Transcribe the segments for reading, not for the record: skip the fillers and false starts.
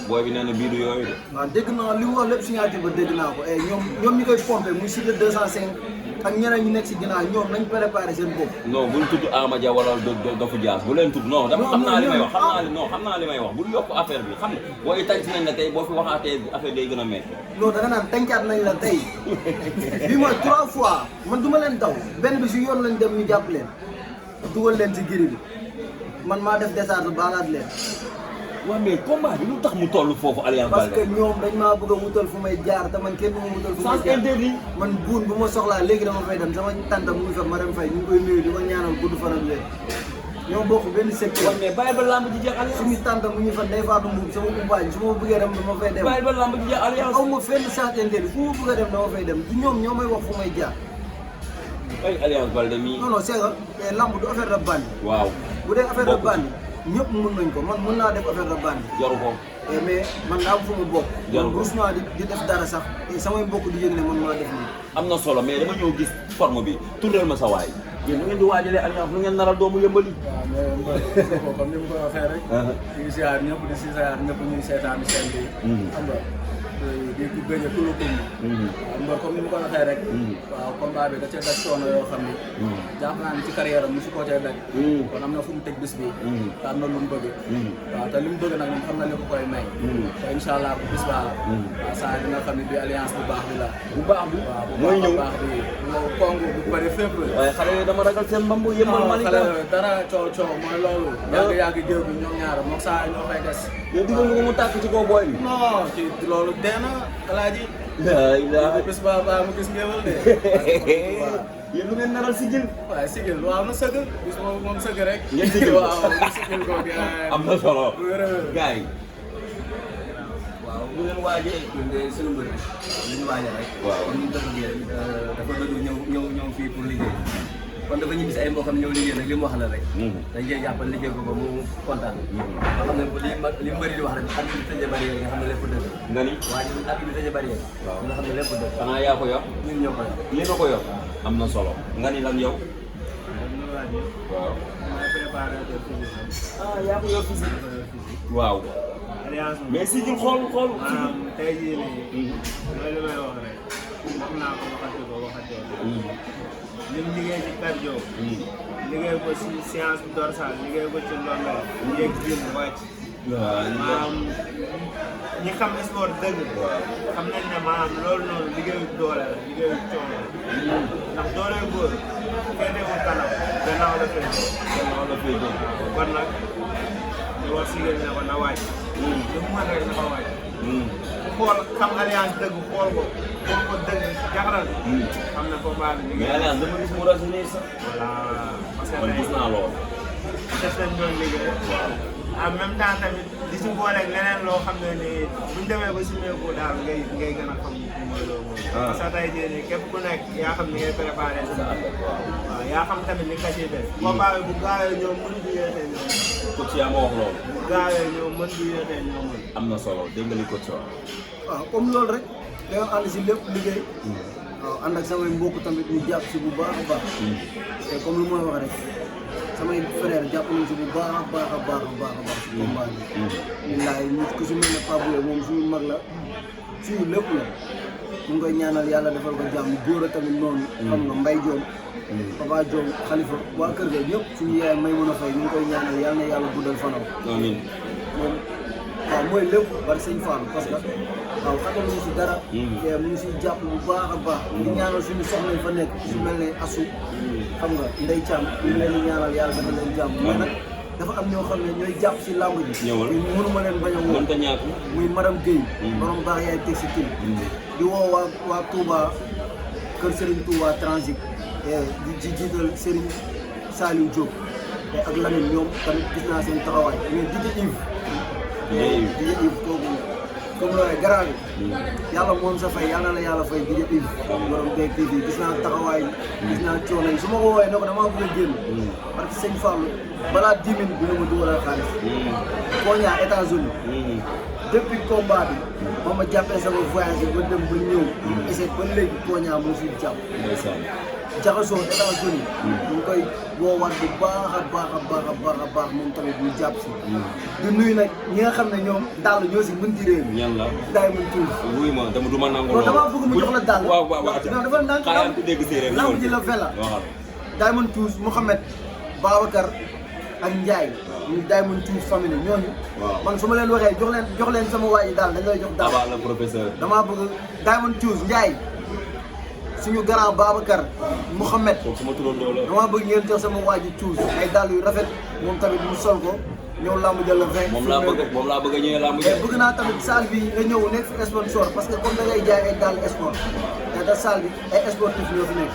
booy bi nee na bii du yooyu de. waaw dégg naa li mu wax lépp signature ba dégg naa ko ñoom ñi koy pompé muy Cité 205 ak ñeneen ñi nekk si ginnaaw ñoom nañ préparé seen bopp. non buñ tudd Ama Dia wala Dofu Dias bu leen tudd non dama xam naa li may wax xam naa li may wax bul yokk affaire bi xam nga booy tànc nañ la tey boo fi waxaatee affaire day gën a métti. non da nga naan tàncaat nañ la tey bi mooy 3 fois man du ma leen daw benn bi si yoon lañ dem ñu jàpp leen dugal leen si giri bi man maa def décharge baalaat leen. waaw mais combat bi lu tax mu toll foofu Alliance parce Baldé. que ñoom dañ maa bëgg a wutal fu may jaar te man kenn du ma wutal fu may sens jaar interdit. man buun bu ma soxlaa léegi dama fay dem sama tante mu ngi fa ma dem fay ñu ngi koy nuyu di ko ñaanal gudd fan ak leen ñoo bokk benn secteur. waaw mais bàyyi ba lamb ji jeex Alliance. suñu tante mu ngi fa day faatu mbuub sama umpaañ su ma bëggee dem dama fay dem. bàyyi ba lamb ji jeex Alliance. aw ma fenn sens interdit fu ma bëgg a dem dama fay dem du ñoom ñoo may wax fu may jaar. ay Alliance Baldé mii. non non c'est que lamb du affaire de bandi. waaw. bu dee affaire de bandi ñëpp mën nañ ko man mën naa def affaire de bandi. jaru ko. mais man daa am fu mu bokk. jaru ko rus naa di def dara sax samay mbokk di yëg ne man maa def nii. am na solo mais dama ñëw gis forme bi tournel ma sa waay. yéen nu ngeen di waajalee Alliance nu ngeen naral doomu yëmbali. waaw mais comme ni mu ko waxee rek. di ngi siyaar ñëpp di siyaar ñëpp ñuy seetaan seen bi. xam nga di bëgg tout le monde. waaw mbër comme ni mu ko waxee rek. waaw combat bi da cee daj coono yoo xam ni. jàpp naa ni ci carrière am mosu koo cee daj. kon am na fu mu teg bis bi. te am na lu mu bëgg. waaw te li mu bëgg nag moom xam na li ko koy may. te incha allah bu bis baa. waaw saa dina xam ne bi Alliance bu baax bi la. bu baax bi waaw mooy ñëw bu baax bi Congo bu bëri fépp. waaye xale yi dama ragal seen mbambu yëmbal Malika. xale dara coow mooy loolu. yàgg géew bi ñoom ñaar moom saa ñoo fay des. yow digal nga mu tàkk ci kaw booy bi. non ci loolu dee na alaaji. la bis ba mu gis ngéewal de. yéen lu ngeen naral si jël. waaye sigil waaw na sëgg bis moom sëgg rek. ngeen sigil waaw sigil ko am na solo. wér-wér gars yi. waaw bu ngeen waajee ñun de suñu mbër li ñu waajal rek. waaw comme ni ñu doon liggéey dafa bëgg ñëw fii pour liggéey kon dafa ñibbi si ay mbokkam ñëw liggéey nag li mu wax la rek. dañ cee jàppal liggéey ko ba mu kontaan. nga xam ne li mbëri di wax rek at bi tëjee barrière nga xam ne lépp dëgg. nga ni. waaye ñun at bi tëjee barrière. waaw nga xam ne lépp dëgg. xanaa yaa ko yor. ñun ñoo ko yor. lii nga ko yor. am na solo. nga ni lan yow. waaw. ah yaa ko yor physique. waaw. Alliance mais si jël xool. maanaam tey jii nii. mooy li may wax rek. wax naa ko waxati ko. li mu liggéey ci cardio. liggéey ko ci science dorsale liggéey ko ci ndondal. yéeg jëm wàcc. maanaam ñi xam sport dëgg. xam nañ ne maanaam loolu noonu liggéeyu doole la liggéeyu coono la. ndax doole góor féetewul kanam gannaaw la féetee. kon nag ñu war sigil ne ko na wàcc. lu mu mën rek na ko wàcc. xool xam Alliance dëgg xool ko dëgg jaxaral. xam ne combat bi mais Alliance dama gis mu rajeunir sax. voilà parce que man gis naa lool. def nañ doon liggéey. en même temps tamit di si booleeg leneen loo xam ne nii buñ demee ba simeeku daal ngay gën a xam mooy loolu moom. parce que tey jii nii képp ku nekk yaa xam ni ngay préparé sa affaire. waaw yaa xam tamit ni nga ciy def. combat bi bu gaawee ñoom mën bu yéexee ñoom. coach yaa ma wax loolu. bu gaawee ñoom mën bu yéexee ñoom mën. am na solo dégg nga li coach wax. waaw comme loolu rek dañoo ànd si lépp liggéey. waaw ànd ak samay mbokk tamit ñu jàpp si bu baax a baax. te comme lu mooy wax rek samay frère jàpp nañ si bu baax a baax a baax a baax a baax si combat bi. billaay ñu ku si mel ne Pape Boye moom suñu mag la suñu lépp la mu ngi koy ñaanal yàlla defal ko jàmm góor a tamit noonu. xam nga Mbaye Diop. Papa Diop Khalifa waa kër ga ñëpp suñu yaay may mën a fay ñu ngi koy ñaanal yàlla na yàlla guddal fanam. amiin. moom waaw mooy lépp bari sëñ Fallou parce que waaw xatal ñu si dara. te mu ngi siy jàpp bu baax a baax. di ñaanal suñu soxna yi fa nekk su mel ne Assou. xam nga Ndeye Thiam ñu ngi leen di ñaanal yàlla dafa leen jàmm. mais nag dafa am ñoo xam ne ñooy jàpp si làmb ji. ñëwal mënuma leen bañ a woo. mënta ñàkk. muy madame Guèye. borom baax yaay teg si kii. di woo waa Touba kër Serigne Touba transit. di jiital Serigne Saliou Diop. te ak Lamine ñoom tamit gis naa seen taxawaay mais DJ Yves kooku comme loolu garaaw bi yàlla moom sa fay yàlla na la yàlla fay DJ Yves borom Gueye TV gis naa taxawaay gis naa coono yi su ma ko woowee ne ko damaa bëgg a génn parce que sëñ Fallou balaa 10 minutes dina ma dugalal xaalis Koña États-Unis depuis combat bi ba ma jàppee sama voyage ba dem ba ñëw essayer ba léegi Koña moo fi jàpp jaxasoo États-Unis ñu koy woowaat bu baax moom tamit ñu jàpp si di nuyu nag ñi nga xam ne ñoom dàll ñoo si mën ci réew mi ñan la Diamond Tools wuy ma dama du ma nangu non damaa bëgg mu jox la dàll waaw non dafa ndànk xaaral ku dégg séeréer lamb ji la vela waxal Diamond Tools Mouhamed Babacar ak Ndiaye ñu Diamond Tools famille ñooñu man su ma leen waxee jox leen sama waa ji daal dañ lay jox daal Aba la professeur damaa bëgg Diamond Tools Ndiaye suñu grand Babacar Mouhamed kooku sama turandoo la damaa bëgg ngeen jox sama waa ji Tools ay dàll yu rafet moom tamit mu sol ko ñëw lamb jël la 20 moom laa bëgg a ñëwee lamb mais bëgg naa tamit salle bi nga ñëw nekk fi sponsor parce que comme da ngay jaay ay dàll sport te salle bi ay sportif ñoo fi nekk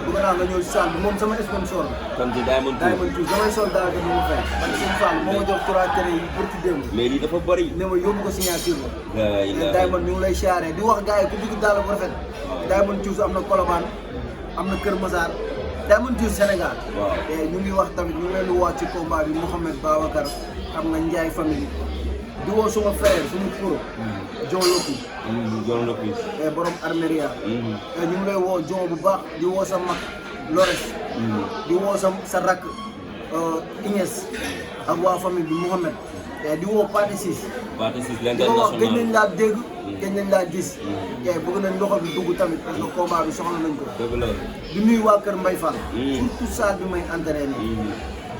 bëgg naa nga ñëw si salle bi moom sama sponsor la kon ci Diamond Tools damay sol daal te du ma fay parce que suñu Fall moo ma jox 3 tere yi pour ci démb mais lii dafa bëri ne ma yóbbu ko signature ba Diamond ñu ngi lay siyaare di wax gars yi ku bëgg daal bu rafet Diamond Tools am na Colobane am na Kër Massar Diamond Tools Sénégal ñu ngi wax tamit ñu ngi leen di woo ci combat bi Mouhamed Babacar xam nga Ndiaye famille di woo suma frère suñu pro John Lopy borom Armeria ñu ngi lay woo John bu baax di woo sa mag Lores di woo sa rakk Ignes ak waa famille bi Mouhamed di woo Pathé Ciss di ko wax gëj nañ laa dégg gëj nañ laa gis bëgg nañ loxo bi dugg tamit parce que combat bi soxla nañ ko di nuyu waa Kër Mbaye Fall surtout salle bi may entraîné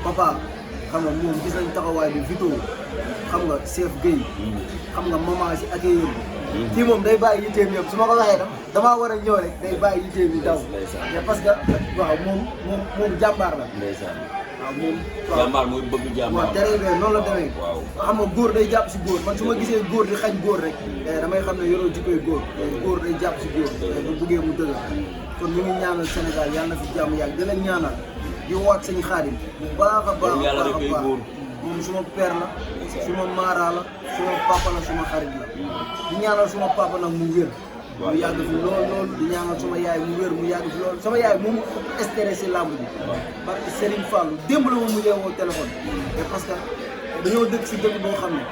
papa xam nga moom gis nañ taxawaay bi Vito xam nga chef Guèye xam nga maman si accueil kii moom day bàyyi yitteem yëpp su ma ko waxee damaa war a ñëw rek day bàyyi yitteem yi daw mais parce que waaw moom jàmbaar la waaw moom jàmbaar mooy bëgg jàmbaar waaw tere bee noonu la demee xam nga góor day jàpp si góor man su ma gisee góor di xañ góor rek damay xam ne yoroo jikkoy góor day jàpp si góor bu buggee mu dëgër kon ñu ngi ñaanal Sénégal yàlla na fi jàmm yàgg di leen ñaanal di waat sëñ Xaadim bu baax a baax moom suma père la suma maara la suma papa la suma xarit la di ñaanal suma papa nag mu wér mu yàgg fi lool di ñaanal suma yaay mu wér mu yàgg fi lool sama yaay moom stressé lamb bi parce que Serigne Fallou démb la ma mujjee woo téléphone et parce que dañoo dëkk si dëkk boo xam ne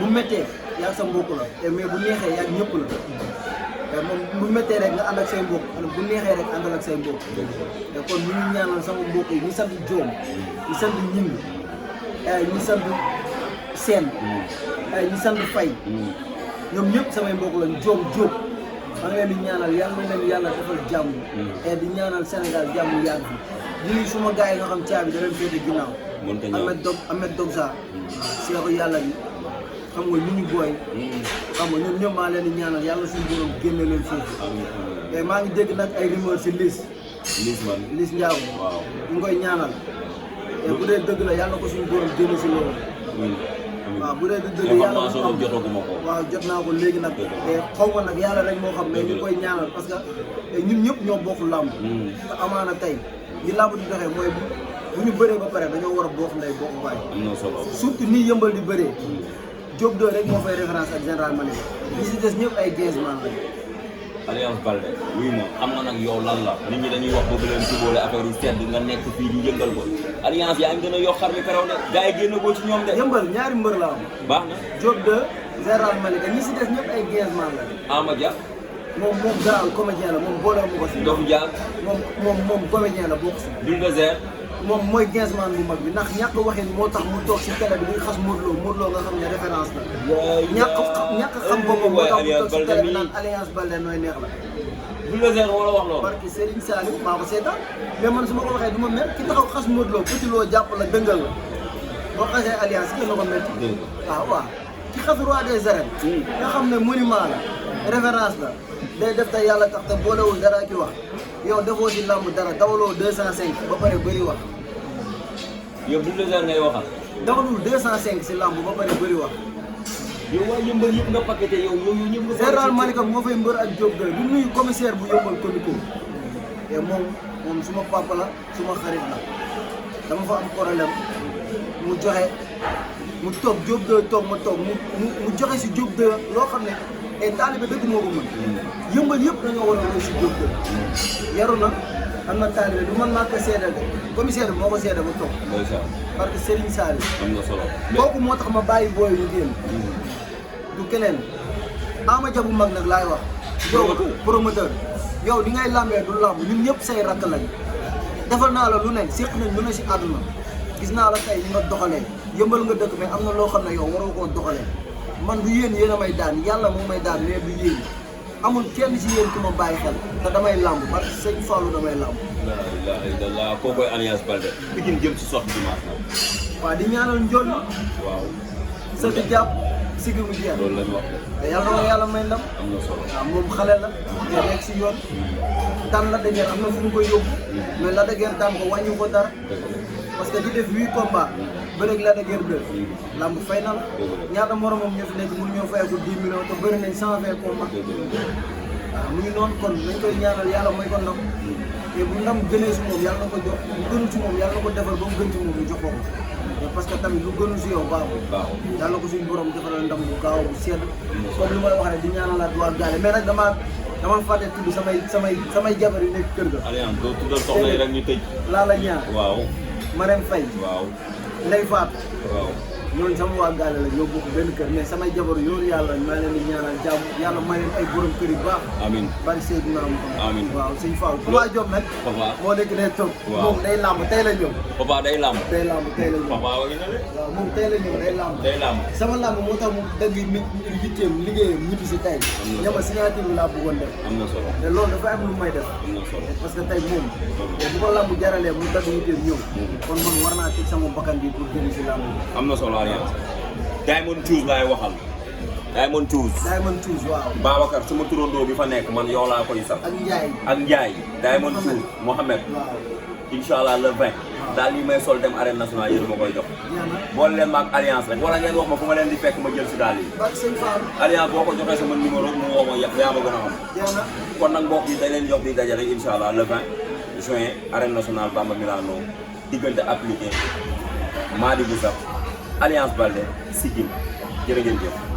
bu méttee yaa sa mbokk la mais bu neexee yaa ñëpp la moom bu méttee rek nga ànd ak say mbokk bu neexee rek àndal ak say mbokk te kon ñu ngi ñaanal sama mbokk yi ñu sant Joom ñu sant Ñing ñu sant Seen ñu sant Fay ñoom ñëpp samay mbokk lañ Joom Jóob maa ngi leen di ñaanal yàlla na leen yàlla defal jàmm et di ñaanal Sénégal jàmm yàgg fi di suma gars yi nga xam caabi da leen féete ginnaaw Ahmed Dogsa seexu yàlla bi xam nga ñu booy xam nga ñoom ñëpp maa leen di ñaanal yàlla suñu borom génne leen foofu mais maa ngi dégg nag ay rumeur si Liss Ndiago ñu ngi koy ñaanal te bu dee dëgg la yàlla ko suñu borom génne si loolu waaw bu dee dëgg yàlla waaw jot naa ko léegi nag te xaw ma nag yàlla rek moo xam mais ñu koy ñaanal parce que ñun ñëpp ñoo bokk làmb te amaana tey ñi làmb di doxee mooy bu ñu bëree ba pare dañoo war a bokk ndey bokk baay surtout nii yëmbal di bëree Diop 2 rek moo fay référence ak général Malika ñi si des ñëpp ay 15 man lañ Alliance Baldé wuy ma xam nga nag yow lan la nit ñi dañuy wax bëgg leen jubóole affaire yi sedd nga nekk fii di yëngal ko Alliance yaa ngi gën a yokk xar mi karaw de gars yi génn ko ci ñoom de yëmbal ñaari mbër la am baax na Diop 2 général Malika ñi si des ñëpp ay 15 man lañ Ama Dia moom garaaw comédien la moom boole mu ko si Ndofu Dia moom comédien la bokk si Bulldozer moom mooy 15 man bu mag bi ndax ñàkk waxin moo tax mu toog si télé bi di xas Modou Lo nga xam ne référence la ñàkk xam boppam moo tax mu toog si télé bi naan Alliance Baldé nooy neex la Bulldozer wala wax loolu barki Serigne Saliou maa ko seetaan mais man su ma ko waxee du ma mer ki taxaw xas Modou Lo Petit Lo jàpp la dëngal la boo xasee Alliance ki na ko métti waaw ki xas roi des arènes nga xam ne monument la référence la day def te yàlla tax te boolewul dara ki wax yow defoo si lamb dara dawaloo 205 ba pare bëri wax yow Bulldozer ngay waxal dawalul 205 si lamb ba pare bëri wax yow waa yëmbal yëpp nga paqueté yow ñëpp nga général Malika moo fay mbër ak Diop 2 du nuyu commissaire bu yëmbal comico te moom suma papa la suma xarit la dama fa am problème mu joxe mu toog Diop 2 toog ma toog mu joxe si Diop 2 loo xam ne ay taalibe dëgg moo ko mën yëmbal yëpp dañoo war a roy si Diop 2 yaru na am na taalibe du man maa ko seedal de commissaire bi moo ko seedal ba toog parce que Serigne Saliou am na solo kooku moo tax ma bàyyi booy ñu génn du keneen Ama Dia bu mag nag laay wax yow promoteur yow li ngay lambee du lamb ñun ñëpp say rakk lañ defal naa la lu ne séq nañ lu ne si àdduna gis naa la tey li nga doxalee yëmbal nga dëkk mais am na loo xam ne yow waroo koo doxalee man du yéen yéen a may daan yàlla moo may daan mais du yéen amul kenn si yéen ku ma bàyyi xel te damay lamb parce que sëñ Fallou damay lamb. la ilaha illallah koo koy Alliance Baldé Pikine jëm si sortie dimanche moom. waaw di ñaanal njool waaw. sa di jàpp sigi mu jeex loolu lañ wax te yàlla na yàlla may ndam. am na solo. waaw moom xale la te nekk si yoon daan la dëgër am na fu mu koy yóbbu mais la dëgër daan ko wàññi ko dara parce que di def 8 combats ba léegi la dëgër bi lamb fay na la ñaata moromam ñoo fi nekk mënu ñoo fayako 10 millions te bëri nañ 120 combats waaw mu ngi noonu kon dañ koy ñaanal yàlla may ko ndam te bu ndam gënee si moom yàlla na ko jox bu gënul si moom yàlla na ko defal ba mu gën si moom ñu jox ko parce que tamit lu gënul si yow baaxul yàlla ko suñu borom defal ndam bu gaaw bu sedd comme li may wax rek di ñaanalaat waa gaale mais nag dama fàtte tudd samay jabar yu nekk kër ga. Alliance doo tuddal soxna yi rek ñu tëj. laa la ñaar waaw. Marème Faye. waaw. Ndeye Fatou. waaw. ñooñu sama waa gaale la ñoo bokk benn kër mais samay jabar yooyu yàlla maa leen di ñaanal jàmm yàlla may leen ay borom kër yu baax. amiin bari Seydina Muhammad. amiin waaw sëñ Fall Papa Diop nag. Papa moo nekk day toog. waaw moom day làmb tey la ñëw. Papa day làmb. day làmb tey la ñëw. Papa wa ngi na de. waaw moom tey la ñëw day làmb. day làmb. sama làmb moo tax mu dëgg nit yitteem liggéeyam ñibbi si tey. ñama signature bi laa bëggoon def. am na solo. te loolu dafa am lu may def. am na solo. parce que tey moom. bu ko làmb jaralee mu dëgg yitteem ñëw. kon man war naa teg sama bakkan bi pour génn si làmb bi. am na solo Alliance. Diamond Choose laay waxal. Diamond Choose. Diamond Choose waaw. Babacar sama turandoo bi fa nekk man yow laa koy sax. ak Ndiaye. ak Ndiaye. Diamond Choose Mohamed. waaw. incha allah le 20. daal li may sol dem arène nationale yéen ma koy jox. boole leen ma ak Alliance rek wala ngeen wax ma fu ma leen di fekk ma jël si daal yi. ak sëñ Fall. Alliance boo ko joxee sama numéro mu woo ma yaa ma gën a xam. jeex na. kon nag mbokk yi dañ leen jox di daje rek incha allah le 20 juin arène nationale Bamba Milano diggante appliqué Madi Boussa Alliance Baldé Sikkim jërë ngeen jëf.